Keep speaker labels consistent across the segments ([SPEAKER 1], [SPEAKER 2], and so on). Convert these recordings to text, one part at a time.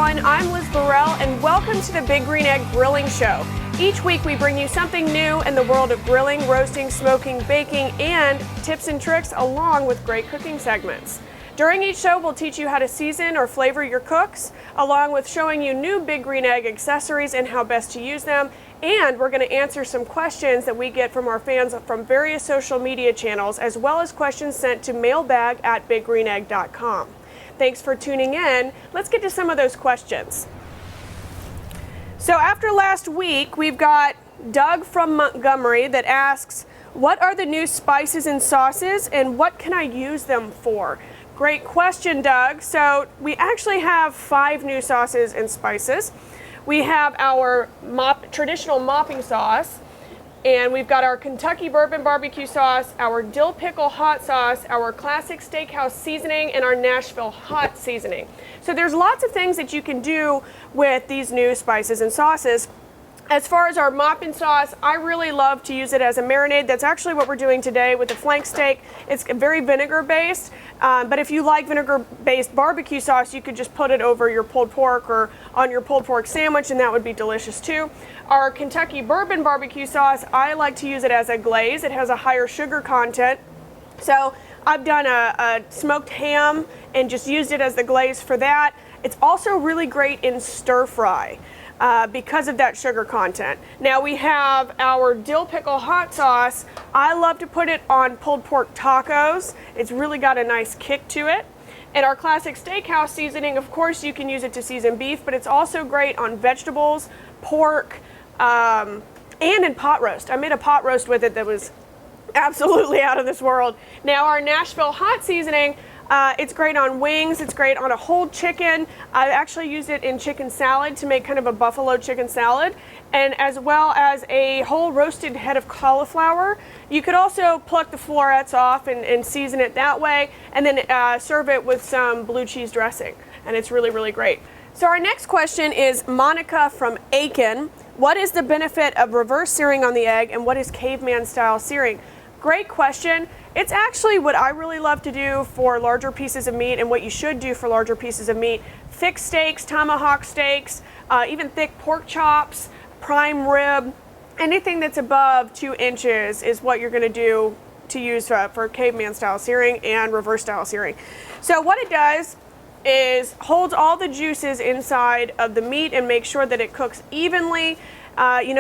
[SPEAKER 1] everyone, I'm Liz Burrell, and welcome to the Big Green Egg Grilling Show. Each week we bring you something new in the world of grilling, roasting, smoking, baking, and tips and tricks along with great cooking segments. During each show, we'll teach you how to season or flavor your cooks, along with showing you new Big Green Egg accessories and how best to use them. And we're going to answer some questions that we get from our fans from various social media channels, as well as questions sent to mailbag@biggreenegg.com. Thanks for tuning in. Let's get to some of those questions. So after last week, we've got Doug from Montgomery that asks, what are the new spices and sauces and what can I use them for? Great question, Doug. So we actually have 5 new sauces and spices. We have our traditional mopping sauce, and we've got our Kentucky bourbon barbecue sauce, our dill pickle hot sauce, our classic steakhouse seasoning, and our Nashville hot seasoning. So there's lots of things that you can do with these new spices and sauces. As far as our Moppin sauce, I really love to use it as a marinade. That's actually what we're doing today with the flank steak. It's very vinegar based, but if you like vinegar based barbecue sauce, you could just put it over your pulled pork or on your pulled pork sandwich, and that would be delicious too. Our Kentucky bourbon barbecue sauce, I like to use it as a glaze. It has a higher sugar content. So I've done a smoked ham and just used it as the glaze for that. It's also really great in stir fry. Because of that sugar content. Now we have our dill pickle hot sauce. I love to put it on pulled pork tacos. It's really got a nice kick to it. And our classic steakhouse seasoning, of course you can use it to season beef, but it's also great on vegetables, pork, and in pot roast. I made a pot roast with it that was absolutely out of this world. Now our Nashville hot seasoning, it's great on wings, it's great on a whole chicken. I actually used it in chicken salad to make kind of a buffalo chicken salad, and as well as a whole roasted head of cauliflower. You could also pluck the florets off and season it that way, and then serve it with some blue cheese dressing, and it's really, really great. So our next question is Monica from Aiken. What is the benefit of reverse searing on the egg, and what is caveman style searing? Great question. It's actually what I really love to do for larger pieces of meat and what you should do for larger pieces of meat. Thick steaks, tomahawk steaks, even thick pork chops, prime rib, anything that's above 2 inches is what you're going to do to use for caveman style searing and reverse style searing. So what it does is holds all the juices inside of the meat and make sure that it cooks evenly.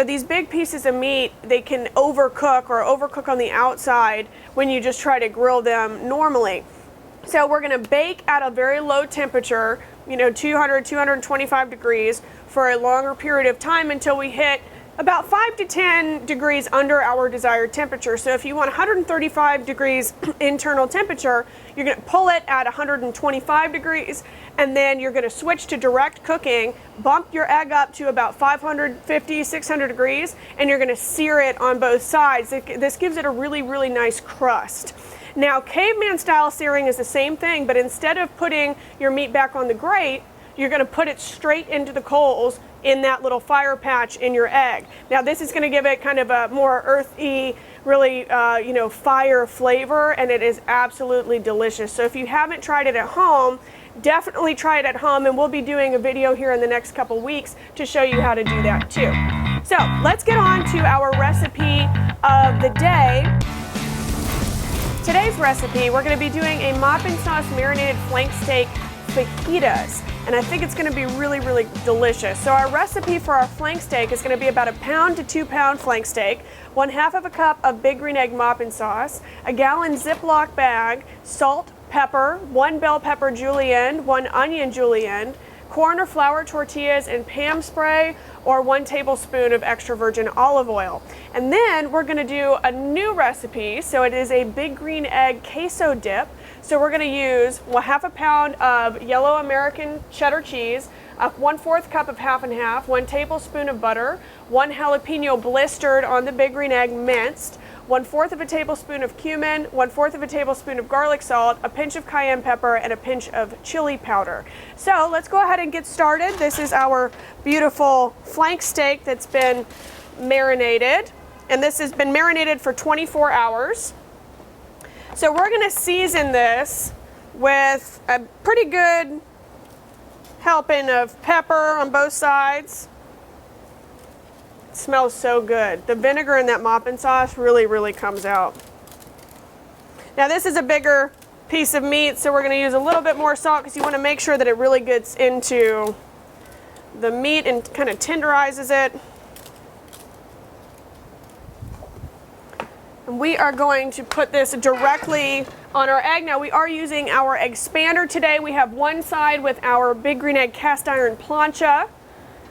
[SPEAKER 1] These big pieces of meat, they can overcook on the outside when you just try to grill them normally. So we're going to bake at a very low temperature, 200, 225 degrees for a longer period of time until we hit about 5 to 10 degrees under our desired temperature. So if you want 135 degrees internal temperature, you're going to pull it at 125 degrees, and then you're going to switch to direct cooking, bump your egg up to about 550, 600 degrees, and you're going to sear it on both sides. This gives it a really, really nice crust. Now, caveman style searing is the same thing, but instead of putting your meat back on the grate, you're going to put it straight into the coals in that little fire patch in your egg. Now this is going to give it kind of a more earthy, really fire flavor, and it is absolutely delicious. So if you haven't tried it at home, definitely try it at home, and we'll be doing a video here in the next couple weeks to show you how to do that too. So let's get on to our recipe of the day. Today's recipe, we're going to be doing a Moppin sauce marinated flank steak fajitas, and I think it's going to be really, really delicious. So our recipe for our flank steak is going to be about 1 pound to 2 pound flank steak, 1/2 of a cup of Big Green Egg Moppin sauce, a gallon Ziploc bag, salt, pepper, 1 bell pepper julienne, 1 onion julienne, corn or flour tortillas and Pam spray, or 1 tablespoon of extra virgin olive oil. And then we're going to do a new recipe. So it is a Big Green Egg queso dip. So we're going to use 1/2 pound of yellow American cheddar cheese, 1/4 cup of half and half, 1 tablespoon of butter, 1 jalapeno blistered on the Big Green Egg minced, 1/4 of a tablespoon of cumin, 1/4 of a tablespoon of garlic salt, a pinch of cayenne pepper, and a pinch of chili powder. So let's go ahead and get started. This is our beautiful flank steak that's been marinated, and this has been marinated for 24 hours. So we're going to season this with a pretty good helping of pepper on both sides. It smells so good. The vinegar in that Moppin sauce really, really comes out. Now this is a bigger piece of meat, so we're going to use a little bit more salt because you want to make sure that it really gets into the meat and kind of tenderizes it. And we are going to put this directly on our egg. Now we are using our expander today. We have one side with our Big Green Egg cast iron plancha.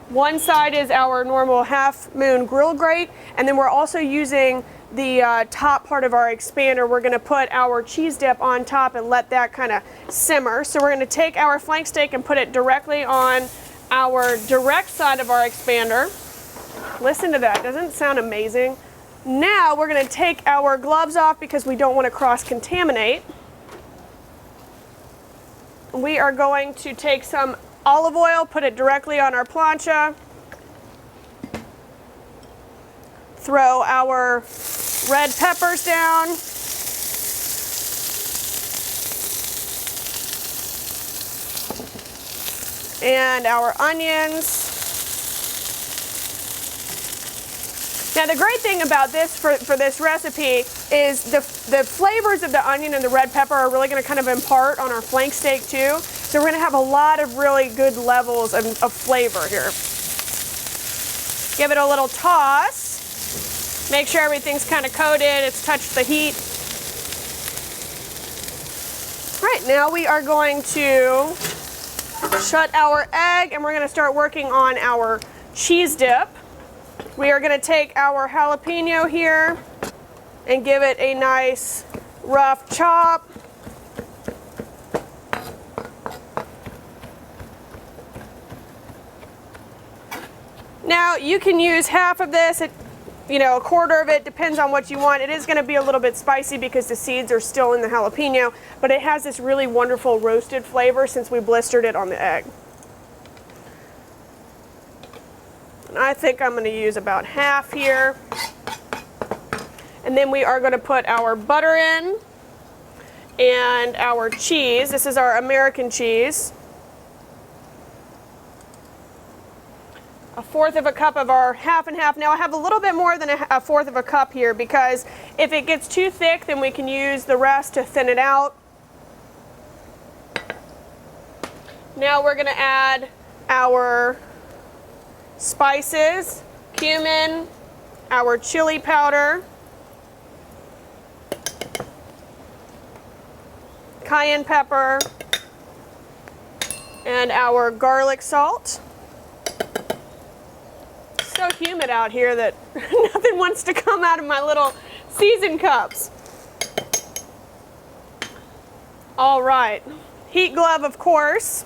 [SPEAKER 1] One side is our normal half moon grill grate, and then we're also using the top part of our expander. We're going to put our cheese dip on top and let that kind of simmer. So we're going to take our flank steak and put it directly on our direct side of our expander. Listen to that. Doesn't it sound amazing? Now we're going to take our gloves off because we don't want to cross-contaminate. We are going to take some olive oil, put it directly on our plancha. Throw our red peppers down. And our onions. Now the great thing about this for this recipe is the flavors of the onion and the red pepper are really going to kind of impart on our flank steak too. So we're going to have a lot of really good levels of flavor here. Give it a little toss. Make sure everything's kind of coated, it's touched the heat. All right, now we are going to shut our egg and we're going to start working on our cheese dip. We are going to take our jalapeno here and give it a nice rough chop. Now you can use half of this, a quarter of it, depends on what you want. It is going to be a little bit spicy because the seeds are still in the jalapeno, but it has this really wonderful roasted flavor since we blistered it on the egg. And I think I'm going to use about half here. And then we are going to put our butter in and our cheese. This is our American cheese. A fourth of a cup of our half and half. Now I have a little bit more than a fourth of a cup here because if it gets too thick, then we can use the rest to thin it out. Now we're going to add our spices, cumin, our chili powder, cayenne pepper, and our garlic salt. It's so humid out here that nothing wants to come out of my little season cups. All right, heat glove, of course,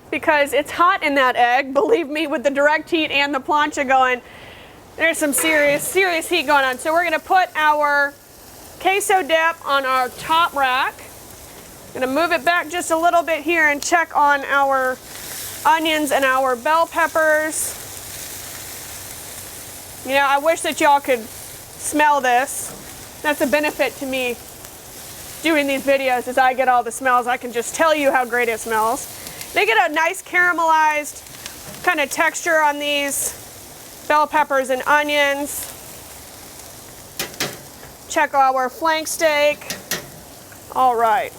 [SPEAKER 1] because it's hot in that egg. Believe me, with the direct heat and the plancha going, there's some serious heat going on. So we're going to put our queso dip on our top rack. I'm going to move it back just a little bit here and check on our onions and our bell peppers. I wish that y'all could smell this. That's a benefit to me doing these videos, is I get all the smells. I can just tell you how great it smells. They get a nice caramelized kind of texture on these bell peppers and onions. Check our flank steak. All right.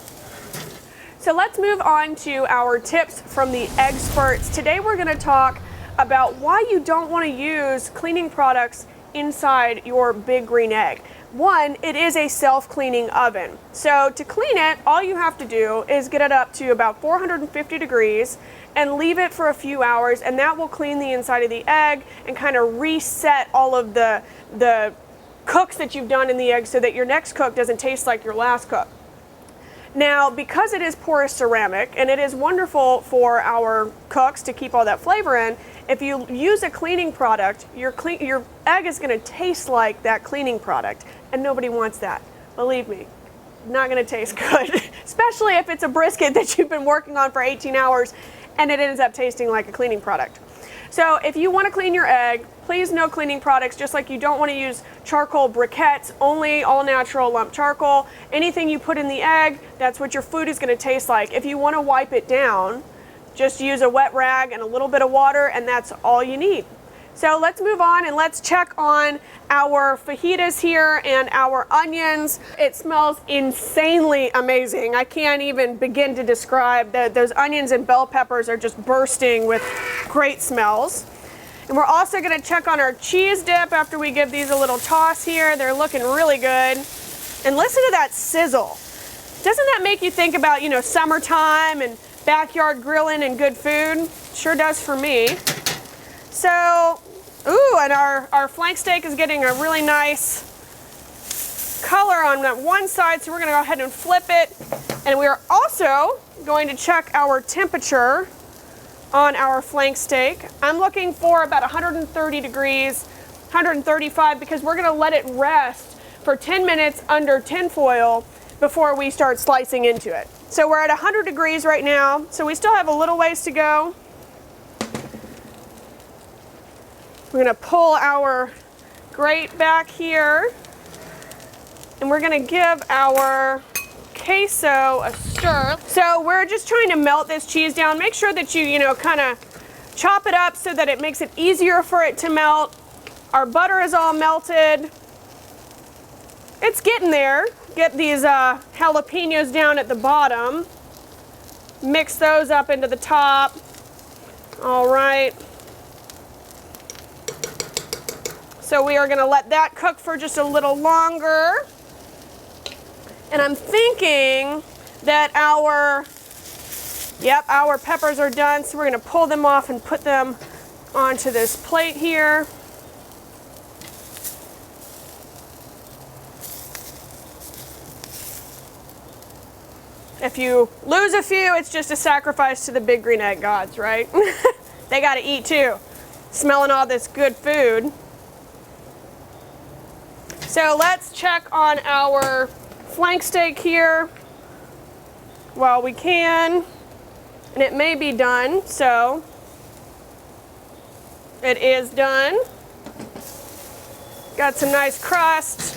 [SPEAKER 1] So let's move on to our tips from the experts. Today we're going to talk about why you don't want to use cleaning products inside your Big Green Egg. One, it is a self-cleaning oven. So to clean it, all you have to do is get it up to about 450 degrees and leave it for a few hours, and that will clean the inside of the egg and kind of reset all of the cooks that you've done in the egg so that your next cook doesn't taste like your last cook. Now, because it is porous ceramic and it is wonderful for our cooks to keep all that flavor in, if you use a cleaning product, your egg is going to taste like that cleaning product, and nobody wants that. Believe me, not going to taste good, especially if it's a brisket that you've been working on for 18 hours and it ends up tasting like a cleaning product. So if you want to clean your egg, please no cleaning products, just like you don't want to use charcoal briquettes, only all natural lump charcoal. Anything you put in the egg, that's what your food is going to taste like. If you want to wipe it down, Just use a wet rag and a little bit of water, and that's all you need. So let's move on and let's check on our fajitas here and our onions. It smells insanely amazing. I can't even begin to describe that. Those onions and bell peppers are just bursting with great smells. And we're also going to check on our cheese dip after we give these a little toss here. They're looking really good. And listen to that sizzle. Doesn't that make you think about, you know, summertime and backyard grilling and good food? Sure does for me. So, ooh, and our flank steak is getting a really nice color on that one side, so we're going to go ahead and flip it. And we are also going to check our temperature on our flank steak. I'm looking for about 130 degrees, 135, because we're going to let it rest for 10 minutes under tin foil before we start slicing into it. So we're at 100 degrees right now, so we still have a little ways to go. We're going to pull our grate back here, and we're going to give our queso a stir. So we're just trying to melt this cheese down. Make sure that you know, kind of chop it up so that it makes it easier for it to melt. Our butter is all melted. It's getting there. Get these jalapenos down at the bottom. Mix those up into the top. All right. So we are going to let that cook for just a little longer. And I'm thinking that our peppers are done, so we're going to pull them off and put them onto this plate here. If you lose a few, it's just a sacrifice to the big green egg gods, right? They got to eat too, smelling all this good food. So let's check on our flank steak here while we can. And it may be done, so it is done. Got some nice crust.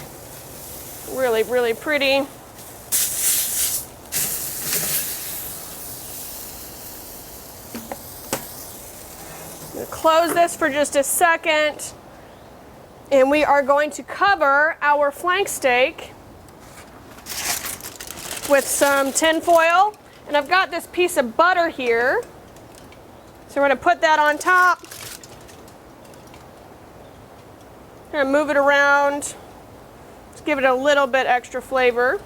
[SPEAKER 1] Really, really pretty. I'm gonna close this for just a second. And we are going to cover our flank steak with some tin foil. And I've got this piece of butter here. So we're going to put that on top. Going to move it around. Just give it a little bit extra flavor.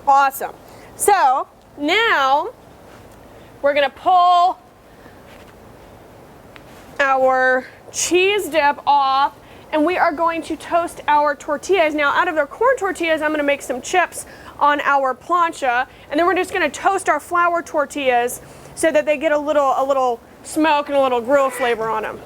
[SPEAKER 1] Awesome. So now we're going to pull our cheese dip off, and we are going to toast our tortillas. Now, out of their corn tortillas, I'm going to make some chips on our plancha, and then we're just going to toast our flour tortillas so that they get a little smoke and a little grill flavor on them.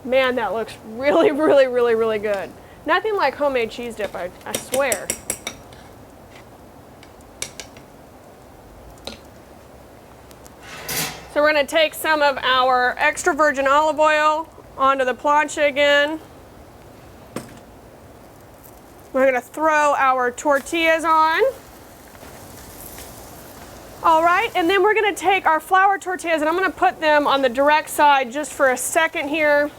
[SPEAKER 1] Man, that looks really, really, really, really good. Nothing like homemade cheese dip, I swear. So we're going to take some of our extra virgin olive oil onto the plancha again. We're going to throw our tortillas on. All right, and then we're going to take our flour tortillas, and I'm going to put them on the direct side just for a second here.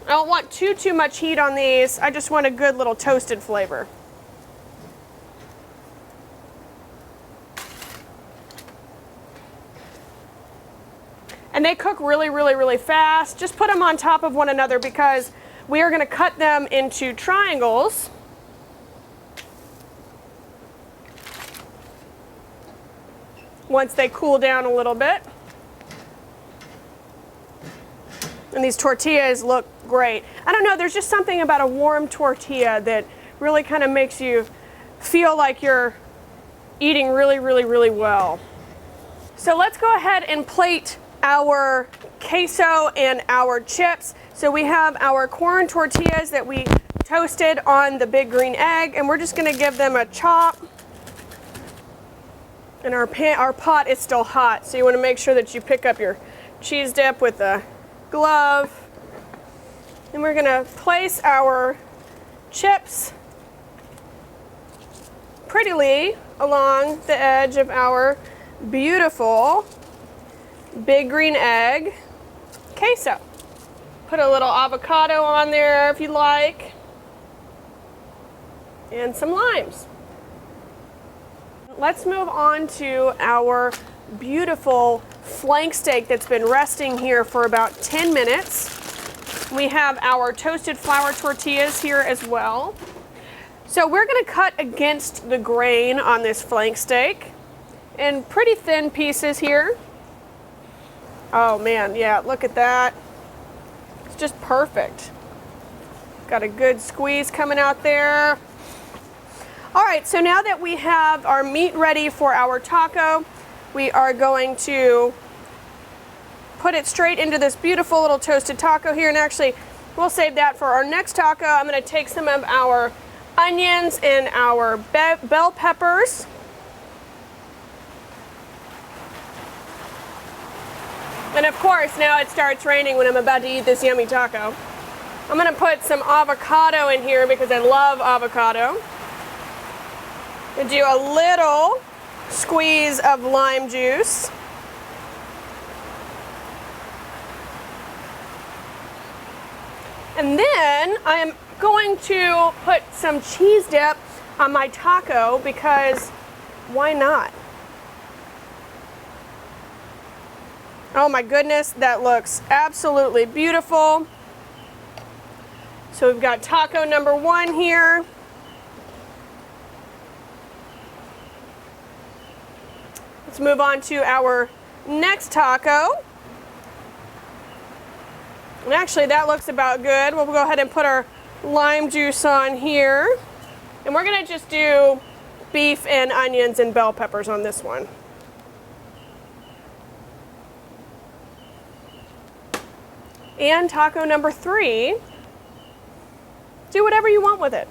[SPEAKER 1] I don't want too much heat on these. I just want a good little toasted flavor. And they cook really, really, really fast. Just put them on top of one another because we are going to cut them into triangles. Once they cool down a little bit. And these tortillas look great. I don't know, there's just something about a warm tortilla that really kind of makes you feel like you're eating really, really, really well. So let's go ahead and plate our queso and our chips. So we have our corn tortillas that we toasted on the big green egg, and we're just going to give them a chop. And our pot is still hot, so you want to make sure that you pick up your cheese dip with a glove. And we're going to place our chips prettily along the edge of our beautiful big green egg queso. Put a little avocado on there if you like, and some limes. Let's move on to our beautiful flank steak that's been resting here for about 10 minutes. We have our toasted flour tortillas here as well. So we're going to cut against the grain on this flank steak in pretty thin pieces here. Oh man, yeah, look at that. It's just perfect. Got a good squeeze coming out there. All right, so now that we have our meat ready for our taco, we are going to put it straight into this beautiful little toasted taco here. And actually, we'll save that for our next taco. I'm going to take some of our onions and our bell peppers. And of course, now it starts raining when I'm about to eat this yummy taco. I'm going to put some avocado in here because I love avocado. We'll do a little squeeze of lime juice. And then I am going to put some cheese dip on my taco because why not? Oh my goodness, that looks absolutely beautiful. So we've got taco number 1 here. Let's move on to our next taco. And actually that looks about good. We'll go ahead and put our lime juice on here. And we're gonna just do beef and onions and bell peppers on this one. And taco number 3, do whatever you want with it.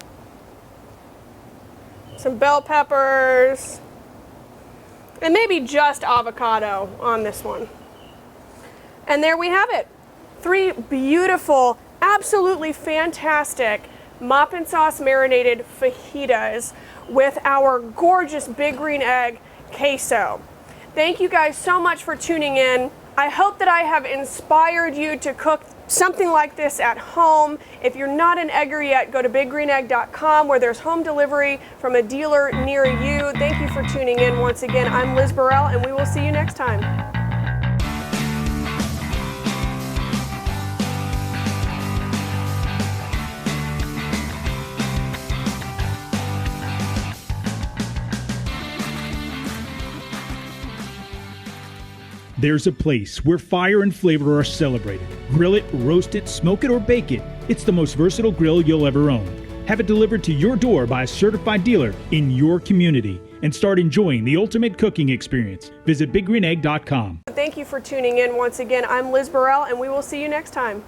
[SPEAKER 1] Some bell peppers, and maybe just avocado on this one. And there we have it. 3 beautiful, absolutely fantastic Moppin sauce marinated fajitas with our gorgeous big green egg queso. Thank you guys so much for tuning in. I hope that I have inspired you to cook something like this at home. If you're not an egger yet, go to biggreenegg.com where there's home delivery from a dealer near you. Thank you for tuning in once again. I'm Liz Burrell, and we will see you next time.
[SPEAKER 2] There's a place where fire and flavor are celebrated. Grill it, roast it, smoke it, or bake it. It's the most versatile grill you'll ever own. Have it delivered to your door by a certified dealer in your community and start enjoying the ultimate cooking experience. Visit biggreenegg.com.
[SPEAKER 1] Thank you for tuning in once again. I'm Liz Burrell, and we will see you next time.